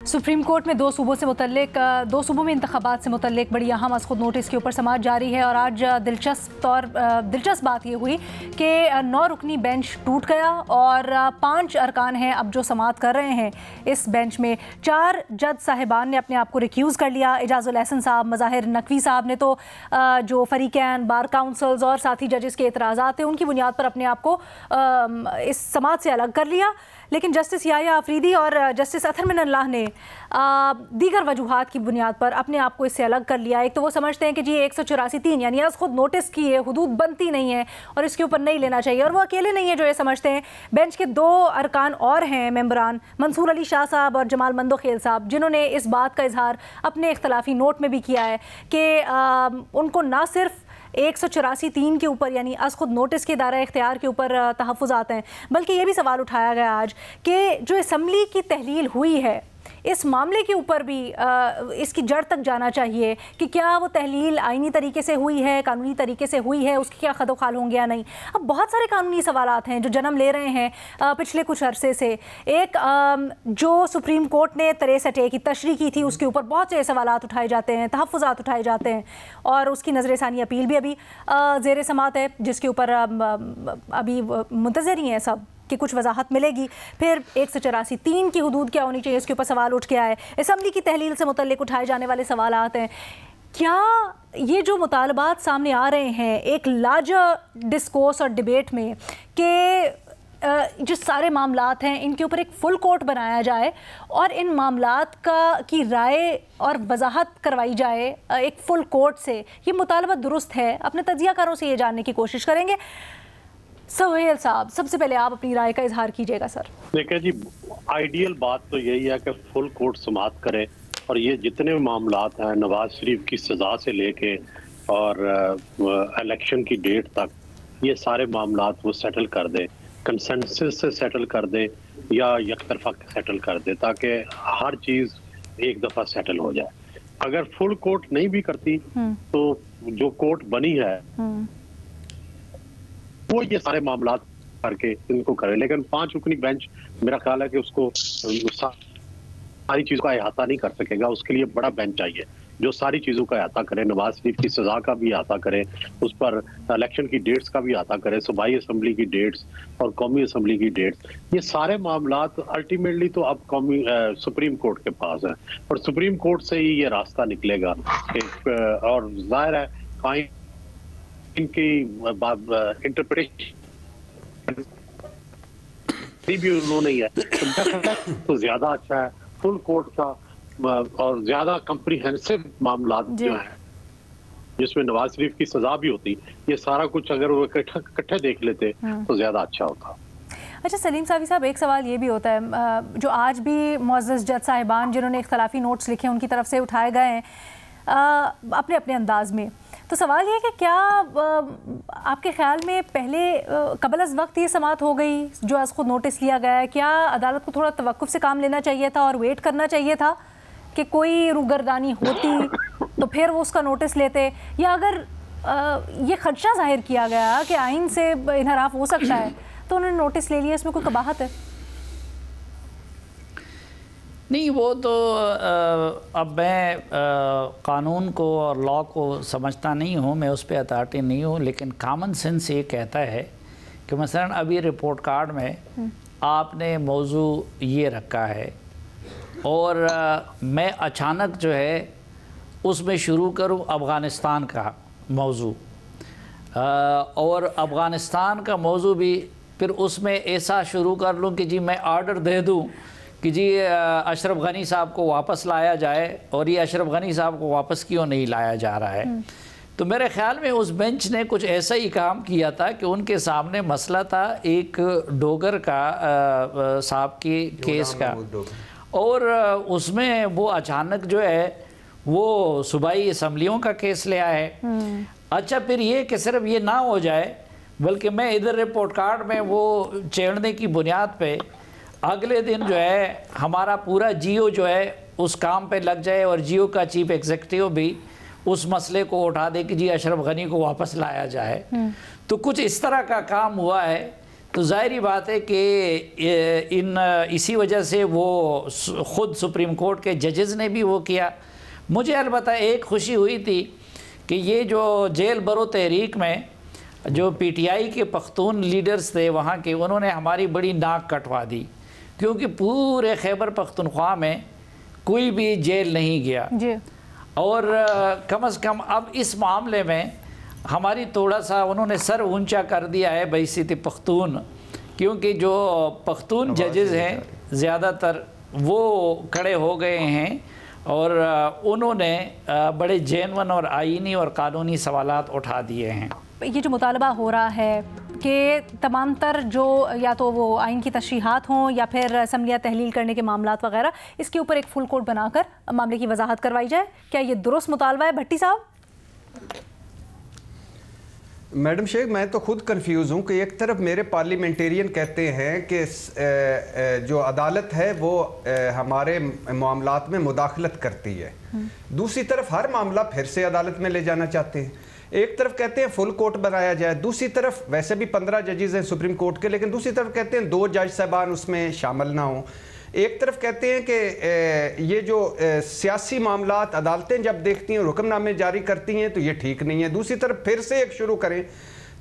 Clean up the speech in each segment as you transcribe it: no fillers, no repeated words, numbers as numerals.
Supreme court में दो सूबों में इंतखाबात से मुतल्लिक बड़ी अहम अज़-खुद नोटिस के ऊपर समाअत जारी है। और आज दिलचस्प बात यह हुई कि 9 रुकनी बेंच टूट गया और 5 अरकान हैं अब जो समाअत कर रहे हैं इस बेंच में। 4 जज साहिबान ने अपने आप को रिक्यूज़ कर लिया। एजाजुल एहसन साहब, मज़ाहिर नकवी साहब ने तो जो फरीकैन, बार काउंसिल्स और साथी जजेस के एतराज़ात थे उनकी बुनियाद पर अपने आप को इस समाअत से अलग कर लिया। लेकिन जस्टिस याया अफरीदी और जस्टिस अतहर मिनल्लाह ने दीगर वजूहात की बुनियाद पर अपने आप को इससे अलग कर लिया। एक तो वो समझते हैं कि जी 184(3) यानी खुद नोटिस की ये हुदूद बनती नहीं है और इसके ऊपर नहीं लेना चाहिए। और वो अकेले नहीं है जो ये समझते हैं, बेंच के 2 अरकान और हैं मेंबरान, मंसूर अली शाह साहब और जमाल मंदोखेल साहब, जिन्होंने इस बात का इजहार अपने इख्तलाफी नोट में भी किया है कि उनको ना सिर्फ 184(3) के ऊपर यानी खुद नोटिस के दायरा इख्तियार के ऊपर तहफ़्फ़ुज़ात हैं, बल्कि ये भी सवाल उठाया गया आज कि जो असम्बली की तहलील हुई है इस मामले के ऊपर भी इसकी जड़ तक जाना चाहिए कि क्या वो तहलील आईनी तरीके से हुई है, कानूनी तरीके से हुई है, उसके क्या खदोखाल होंगे या नहीं। अब बहुत सारे कानूनी सवालात हैं जो जन्म ले रहे हैं पिछले कुछ अरसे से। एक जो सुप्रीम कोर्ट ने 63A की तशरीह की थी उसके ऊपर बहुत से सवालात उठाए जाते हैं, तहफ़्फ़ुज़ात उठाए जाते हैं और उसकी नज़र-ए-सानी अपील भी अभी ज़ेर समाअत है, जिसके ऊपर अभी मुंतज़र ही हैं सब कि कुछ वजाहत मिलेगी। फिर 184(3) की हुदूद क्या होनी चाहिए, इसके ऊपर सवाल उठ के आए। असम्बली की तहलील से मुतल्लिक उठाए जाने वाले सवालात हैं। क्या ये जो मुतालबात सामने आ रहे हैं एक लार्जर डिस्कोर्स और डिबेट में कि जो सारे मामलात हैं इनके ऊपर एक फुल कोर्ट बनाया जाए और इन मामलात की राय और वजाहत करवाई जाए एक फुल कोर्ट से, ये मुतालबा दुरुस्त है? अपने तज्ज़ियाकारों से ये जानने की कोशिश करेंगे। सोहेल साहब, सबसे पहले आप अपनी राय का इजहार कीजिएगा। सर देखिए जी, आइडियल बात तो यही है कि फुल कोर्ट समाअत करे और ये जितने मामलात हैं नवाज शरीफ की सज़ा से लेके और इलेक्शन की डेट तक, ये सारे मामलात वो सेटल कर दे, कंसेंसस से सेटल कर दे या यकतरफा सेटल कर दे, ताकि हर चीज़ एक दफ़ा सेटल हो जाए। अगर फुल कोर्ट नहीं भी करती तो जो कोर्ट बनी है वो ये सारे मामलात करके इनको करे। लेकिन 5 रुकनी बेंच मेरा ख्याल है कि उसको सारी चीज़ों का अहाता नहीं कर सकेगा। उसके लिए बड़ा बेंच चाहिए जो सारी चीज़ों का अहाता करे, नवाज शरीफ की सज़ा का भी अहाता करे, उस पर इलेक्शन की डेट्स का भी अहाता करे, सूबाई असम्बली की डेट्स और कौमी असम्बली की डेट्स। ये सारे मामलात अल्टीमेटली तो अब सुप्रीम कोर्ट के पास है और सुप्रीम कोर्ट से ही ये रास्ता निकलेगा। और जाहिर है इनकी इंटरप्रिटेशन भी उन्होंने ही है तो ज्यादा अच्छा है फुल कोर्ट का और ज्यादा कम्प्रीहेंसिव मामलात जो है जिसमें नवाज शरीफ की सजा भी होती, ये सारा कुछ अगर वो इकट्ठे देख लेते तो ज्यादा अच्छा होता। अच्छा सलीम सावी साहब, एक सवाल ये भी होता है जो आज भी मुअज़्ज़ज़ जज साहिबान जिन्होंने इख्तलाफी नोट्स लिखे उनकी तरफ से उठाए गए हैं अपने अपने अंदाज में, तो सवाल ये कि क्या आपके ख्याल में पहले कबल अज़ वक्त ये समाअत हो गई जो आज खुद नोटिस लिया गया है, क्या अदालत को थोड़ा तवक्कुफ़ से काम लेना चाहिए था और वेट करना चाहिए था कि कोई रुगर्दानी होती तो फिर वो उसका नोटिस लेते, या अगर ये खदशा जाहिर किया गया कि आइन से इनहराफ हो सकता है तो उन्होंने नोटिस ले लिया, इसमें कोई कबाहत है? नहीं, वो तो अब मैं कानून को और लॉ को समझता नहीं हूँ, मैं उस पर अथॉरिटी नहीं हूँ, लेकिन कॉमन सेंस ये कहता है कि मसलन अभी रिपोर्ट कार्ड में आपने मौजू ये रखा है और मैं अचानक जो है उसमें शुरू करूँ अफ़गानिस्तान का मौजू और अफ़गानिस्तान का मौजू भी फिर उसमें ऐसा शुरू कर लूँ कि जी मैं ऑर्डर दे दूँ कि जी अशरफ गनी साहब को वापस लाया जाए और ये अशरफ गनी साहब को वापस क्यों नहीं लाया जा रहा है। तो मेरे ख़्याल में उस बेंच ने कुछ ऐसा ही काम किया था कि उनके सामने मसला था एक डोगर का साहब की केस का और उसमें वो अचानक जो है वो सूबाई असम्बलियों का केस ले आए। अच्छा, फिर ये कि सिर्फ ये ना हो जाए बल्कि मैं इधर रिपोर्ट कार्ड में वो छेड़ने की बुनियाद पे अगले दिन जो है हमारा पूरा जियो जो है उस काम पे लग जाए और जियो का चीफ एग्जीक्यूटिव भी उस मसले को उठा दे कि जी अशरफ गनी को वापस लाया जाए। तो कुछ इस तरह का काम हुआ है तो ज़ाहिरी बात है कि इसी वजह से वो ख़ुद सुप्रीम कोर्ट के जजेस ने भी वो किया। मुझे अलबत्ता एक खुशी हुई थी कि ये जो जेल बरो तहरीक में जो पीटीआई के पख्तून लीडर्स थे वहाँ के, उन्होंने हमारी बड़ी नाक कटवा दी, क्योंकि पूरे खैबर पख्तूनख्वा में कोई भी जेल नहीं गया जी। और कम से कम अब इस मामले में हमारी थोड़ा सा उन्होंने सर ऊंचा कर दिया है बहसीत पख्तून, क्योंकि जो पख्तून जजेस हैं ज़्यादातर वो खड़े हो गए हैं और उन्होंने बड़े जेन्युइन और आईनी और कानूनी सवालात उठा दिए हैं। ये जो मुतालबा हो रहा है कि तमाम तर जो या तो वो आइन की तशरीहात हों या फिर असम्बलियाँ तहलील करने के मामलात वगैरह, इसके ऊपर एक फुल कोर्ट बनाकर मामले की वजाहत करवाई जाए, क्या ये दुरुस्त मुतालबा है भट्टी साहब? मैडम शेख, मैं तो खुद कंफ्यूज हूँ कि एक तरफ मेरे पार्लियामेंटेरियन कहते हैं कि जो अदालत है वो हमारे मामलात में मुदाखलत करती है, दूसरी तरफ हर मामला फिर से अदालत में ले जाना चाहते हैं। एक तरफ कहते हैं फुल कोर्ट बनाया जाए, दूसरी तरफ वैसे भी 15 जजेस हैं सुप्रीम कोर्ट के, लेकिन दूसरी तरफ कहते हैं 2 जज साहबान उसमें शामिल ना हों। एक तरफ कहते हैं कि ये जो सियासी मामलात अदालतें जब देखती हैं और हुक्मनामे जारी करती हैं तो ये ठीक नहीं है। दूसरी तरफ फिर से एक शुरू करें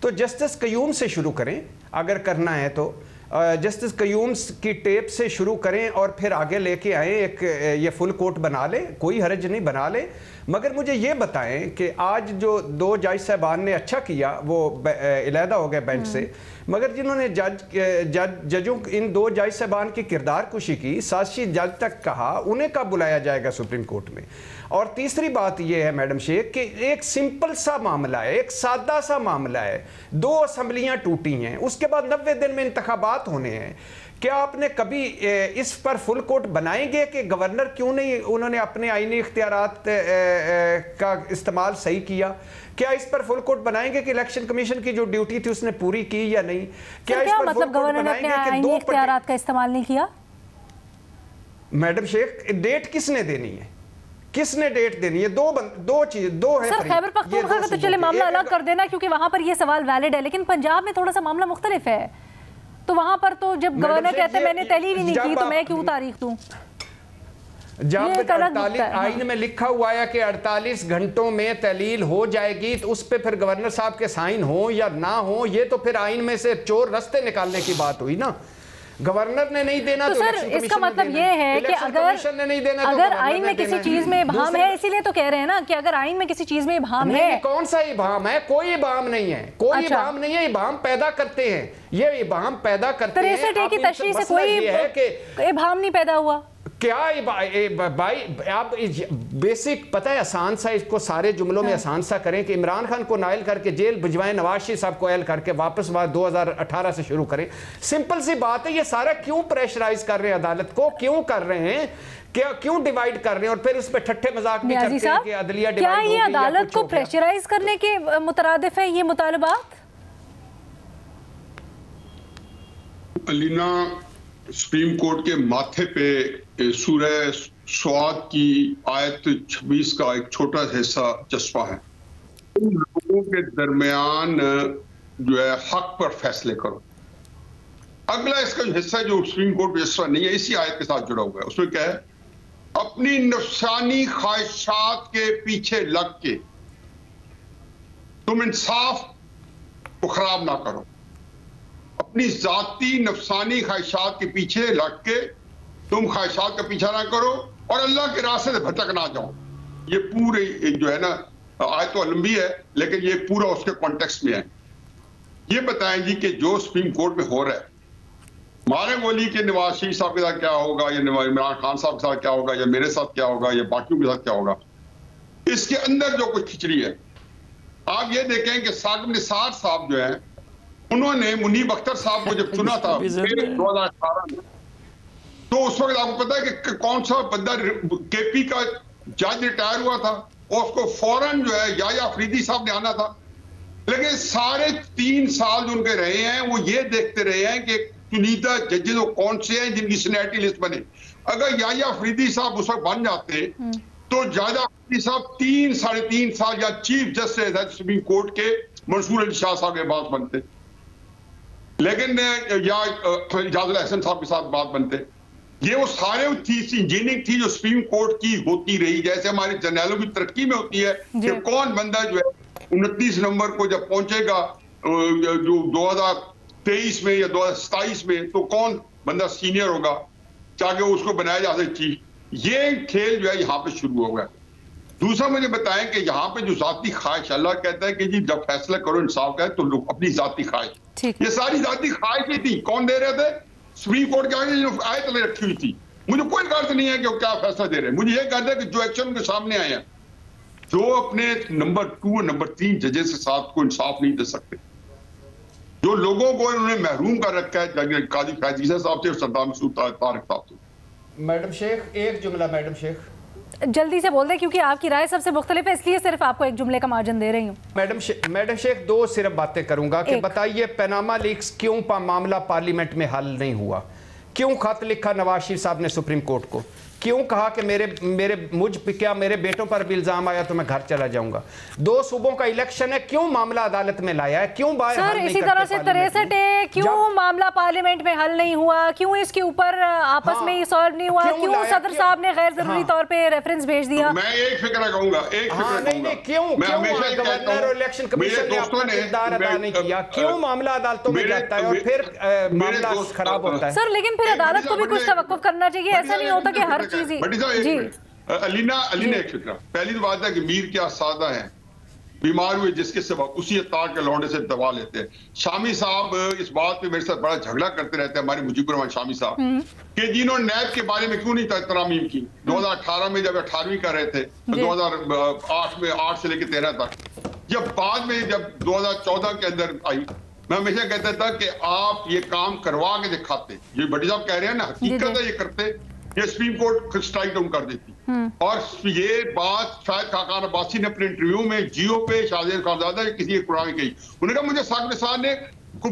तो जस्टिस कयूम से शुरू करें, अगर करना है तो जस्टिस कयूम की टेप से शुरू करें और फिर आगे लेके आएँ, एक ये फुल कोर्ट बना लें, कोई हर्ज नहीं, बना लें। मगर मुझे ये बताएं कि आज जो 2 जज साहबान ने अच्छा किया, वो इलादा हो गए बेंच से, मगर जिन्होंने जजों इन 2 जज साहबान की किरदार कुशी की, साजिशी जज तक कहा, उन्हें कब बुलाया जाएगा सुप्रीम कोर्ट में? और तीसरी बात यह है मैडम शेख कि एक सिंपल सा मामला है, एक सादा सा मामला है, 2 असम्बलियाँ टूटी हैं, उसके बाद 90 दिन में इंतखाबात होने हैं। क्या आपने कभी इस पर फुल कोर्ट बनाएंगे कि गवर्नर क्यों नहीं उन्होंने अपने आईनी इख्तियारात का इस्तेमाल सही किया? क्या इस पर फुल कोर्ट बनाएंगे कि इलेक्शन कमीशन की जो ड्यूटी थी उसने पूरी की या नहीं? क्या इस पर मतलब गवर्नर ने अपने आईनी इख्तियारात का इस्तेमाल नहीं किया? मैडम शेख, डेट किसने देनी है? किसने डेट देनी है? दो है सर। खैबर पख्तूनख्वा का तो चले मामला अलग कर देना, क्योंकि वहां पर ये सवाल वैलिड है, लेकिन पंजाब में थोड़ा सा मामला मुख्तलिफ है। तो वहां पर तो जब गवर्नर कहते हैं मैंने तहलील ही नहीं की तो मैं क्यों तारीख दूं? जब 48 आइन में लिखा हुआ है कि 48 घंटों में तहलील हो जाएगी, तो उस पे फिर गवर्नर साहब के साइन हो या ना हो, ये तो फिर आइन में से चोर रास्ते निकालने की बात हुई ना। गवर्नर ने नहीं देना तो सर इसका मतलब ये है कि अगर आइन में किसी चीज में इबाहम है, इसीलिए तो कह रहे हैं ना कि अगर आइन में किसी चीज में इबाहम है। कौन सा इबाहम है? कोई इबाहम नहीं है, कोई इबाहम नहीं है। इबाहम पैदा करते हैं, ये इबाहम पैदा करते हैं। 63A की तशरीह से कोई इबाहम नहीं पैदा हुआ। क्या भाई आप बेसिक पता है, आसान सा, इसको सारे जुमलों में आसान सा करें कि इमरान खान को नायल करके जेल भिजवाएं, नवाज शरीफ साहब को एल करके वापस 2018 से शुरू करें। सिंपल सी बात है। ये सारा क्यों प्रेशराइज कर रहे हैं अदालत को? क्यों कर रहे हैं? क्या क्यों डिवाइड कर रहे हैं? और फिर उस पर ठट्ठे मजाक भी करते हैं कि अदलिया डिवाइड हो गई। क्या ये अदालत को प्रेशराइज करने के मुतरादिफ है ये मुतालबात? अलीना, सुप्रीम कोर्ट के माथे पे सूरह स्वाद की आयत 26 का एक छोटा हिस्सा चस्पा है। उन लोगों के दरमियान जो है हक पर फैसले करो। अगला इसका जो हिस्सा जो सुप्रीम कोर्ट हिस्सा नहीं है, इसी आयत के साथ जुड़ा हुआ है। उसमें क्या है? अपनी नफसानी ख्वाहिशात के पीछे लग के तुम इंसाफ को खराब ना करो। अपनी जाती नफसानी ख्वाहिशात के पीछे लग के तुम ख्वाहिशात का पीछा ना करो और अल्लाह के रास्ते से भटक ना जाओ। ये पूरे जो है ना, आयत तो लंबी है लेकिन ये पूरा उसके कॉन्टेक्स्ट में है। ये बताएं जी कि जो सुप्रीम कोर्ट में हो रहा है, मारे बोली कि नवाज शरीफ साहब के साथ क्या होगा, या इमरान खान साहब के साथ क्या होगा, या मेरे साथ क्या होगा, या बाकियों के साथ क्या होगा, इसके अंदर जो कुछ खिचड़ी है। आप ये देखें कि साकिब निसार साहब जो है, उन्होंने मुनीब अख्तर साहब को जब चुना था 2018 में, तो उस वक्त आपको पता है कि कौन सा बंदा केपी का जज रिटायर हुआ था और उसको फौरन जो है याया अफरीदी साहब ने आना था। लेकिन सारे 3 साल जो उनके रहे हैं वो ये देखते रहे हैं कि चुनिंदा जजेस कौन से हैं जिनकी सीनियरिटी लिस्ट बने। अगर याया अफरीदी साहब उस वक्त बन जाते तो याया अफरीदी साहब 3 साढ़े 3 साल या चीफ जस्टिस सुप्रीम कोर्ट के मंसूर अली शाह साहब के पास बनते। लेकिन या इजाजुल अहसन साहब के साथ बात बनते, ये वो सारे थी इंजीनियरिंग थी जो सुप्रीम कोर्ट की होती रही, जैसे हमारे जर्नैलों की तरक्की में होती है कि कौन बंदा जो है 29 नवंबर को जब पहुंचेगा जो 2023 में या 2027 में, तो कौन बंदा सीनियर होगा ताकि उसको बनाया जा सके चीफ। ये खेल जो है यहाँ पे शुरू हो गया। दूसरा मुझे बताएं कि यहाँ पे जो जाती ख्वाहिश, अल्लाह कहता है कि जी जब फैसला करो इंसाफ का, तो लोग अपनी जाती ख्वाहिश, ये सारी जाती ख्वाहिशें थी, कौन दे रहे थे? सुप्रीम कोर्ट के आगे जो आयत रखी हुई थी। मुझे कोई गर्ज नहीं है कि वो क्या फैसला दे रहे हैं, मुझे ये गर्ज है कि जो एक्शन के सामने आए हैं, जो अपने नंबर 2 और नंबर 3 जजेस के साथ को इंसाफ नहीं दे सकते, जो लोगों को उन्होंने महरूम कर रखा है काजी फैजी साहब से और सरदार मसूद तारिक साहब से। मैडम शेख एक जुमला, मैडम शेख जल्दी से बोल दें क्योंकि आपकी राय सबसे मुख्तलिफ है, इसलिए सिर्फ आपको एक जुमले का मार्जिन दे रही हूँ। मैडम शेख 2 सिर्फ बातें करूंगा कि बताइए पनामा लीक्स क्यों मामला पार्लियामेंट में हल नहीं हुआ? क्यों खत लिखा नवाज शरीफ साहब ने सुप्रीम कोर्ट को? क्यों कहा कि मेरे बेटों पर भी इल्जाम आया तो मैं घर चला जाऊंगा? 2 सूबों का इलेक्शन है, क्यों मामला अदालत में लाया है? क्यों सर इसी तरह से 63 है, क्यों मामला पार्लियामेंट में हल नहीं हुआ? क्यों इसके ऊपर आपस में ही सॉल्व नहीं हुआ? क्यों सदर साहब ने गैर जरूरी तौर पे रेफरेंस भेज दिया? मैं एक फिक्र कहूंगा, क्यों गवर्नर और इलेक्शन कमीशन ने अपना किरदार अदा नहीं किया? क्यों मामला अदालतों में जाता है और फिर मामला खराब होता है? सर लेकिन फिर अदालत को भी कुछ तवक्कुफ करना चाहिए, ऐसा नहीं होता कि हर अलीना एक फिक्र। पहली तो बात है कि मीर क्या सादा है, बीमार हुए जिसके सबब उसी अतार के लौंडे से दवा लेते हैं। शामी साहब इस बात पे मेरे साथ बड़ा झगड़ा करते रहते हैं, हमारे मुजीबुर रहमान शामी साहब, कि जिन्होंने नैब के बारे में क्यों नहीं तरामीम की 2018 में जब 18वीं कर रहे थे, तो 2008 में 8 से लेकर 13 तक, जब बाद में जब 2014 के अंदर आई, मैं हमेशा कहता था कि आप ये काम करवा के दिखाते। ये भट्टी साहब कह रहे हैं ना, हकीकत है ये करते, ये सुप्रीम कोर्ट स्ट्राइक डाउन कर देती। और ये बात शायद खाकान अब्बासी ने अपने इंटरव्यू में जियो पे शाहजेब खानजादा किसी कुरान में कही। उन्होंने कहा मुझे साकिब निसार ने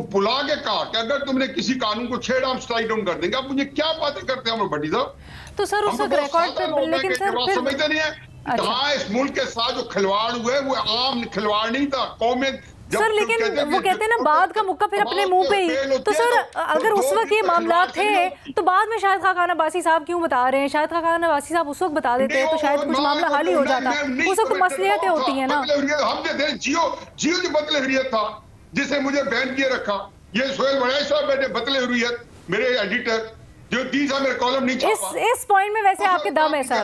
बुला के कहा कि अगर तुमने किसी कानून को छेड़ा हम स्ट्राइक डाउन कर देंगे। आप मुझे क्या बातें करते हैं भट्टी साहब? तो सर उस वक्त रिकॉर्ड पे, लेकिन सर फिर समझते नहीं है कहाँ इस मुल्क के साथ जो खिलवाड़ हुआ है वो आम खिलवाड़ नहीं था, कौमें। सर लेकिन वो कहते हैं ना बाद का मुक्का फिर अपने मुंह पे ही। तो सर अगर उस वक्त ये मामला थे तो बाद में शायद खाकान अब्बासी साहब क्यों बता रहे हैं? शायद खाकान अब्बासी साहब उस वक्त बता देते तो शायद कुछ मामला हल ही हो जाता। उस वक्त मसलियतें होती हैं ना। हम जियो जो बतले हुर्रियत था जिसे मुझे बैन किए रखा, ये सोहेल वड़ाई साहब बैठे बतले हुर्रियत, मेरे एडिटर जो 3 साल मेरे कॉलम नहीं छापा। इस पॉइंट में वैसे आपके दम है सर,